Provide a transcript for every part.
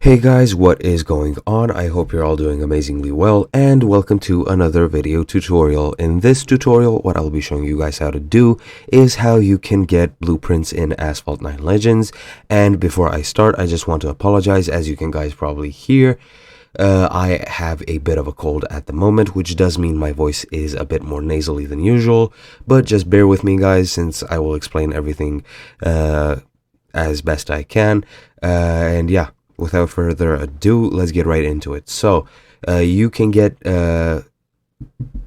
Hey guys, what is going on? I hope you're all doing amazingly well, and welcome to another video tutorial. In this tutorial, what I'll be showing you guys how to do is how you can get blueprints in Asphalt 9 Legends. And before I start, I just want to apologize. As you can guys probably hear, I have a bit of a cold at the moment, which does mean my voice is a bit more nasally than usual, but just bear with me guys, since I will explain everything as best I can. And yeah, without further ado, let's get right into it. So you can get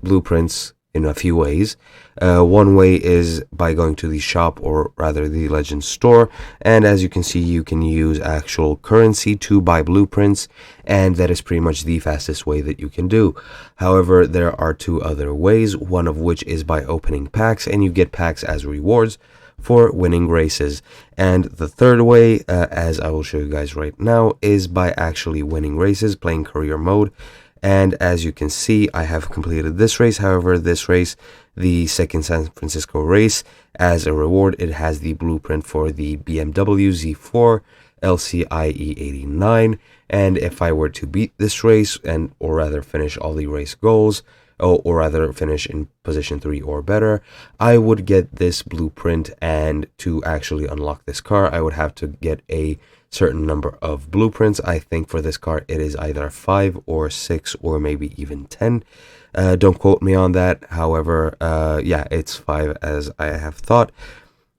blueprints in a few ways. One way is by going to the shop, or rather the Legends store, and as you can see, you can use actual currency to buy blueprints, and that is pretty much the fastest way that you can do. However, there are two other ways, one of which is by opening packs, and you get packs as rewards for winning races. And the third way, as I will show you guys right now, is by actually winning races, playing career mode. And as you can see, I have completed this race. However, this race, the second San Francisco race, as a reward, it has the blueprint for the BMW Z4 LCIE 89. And if I were to beat this race, or rather finish all the race goals, or rather finish in position 3 or better, I would get this blueprint. And to actually unlock this car, I would have to get a certain number of blueprints. I think for this car it is either 5 or 6 or maybe even 10. Don't quote me on that. However, yeah, it's 5 as I have thought.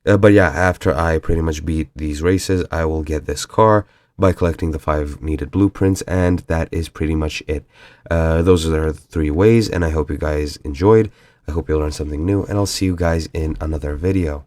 But yeah, after I pretty much beat these races, I will get this car by collecting the 5 needed blueprints, and that is pretty much it. Those are the 3 ways, and I hope you guys enjoyed. I hope you learned something new, and I'll see you guys in another video.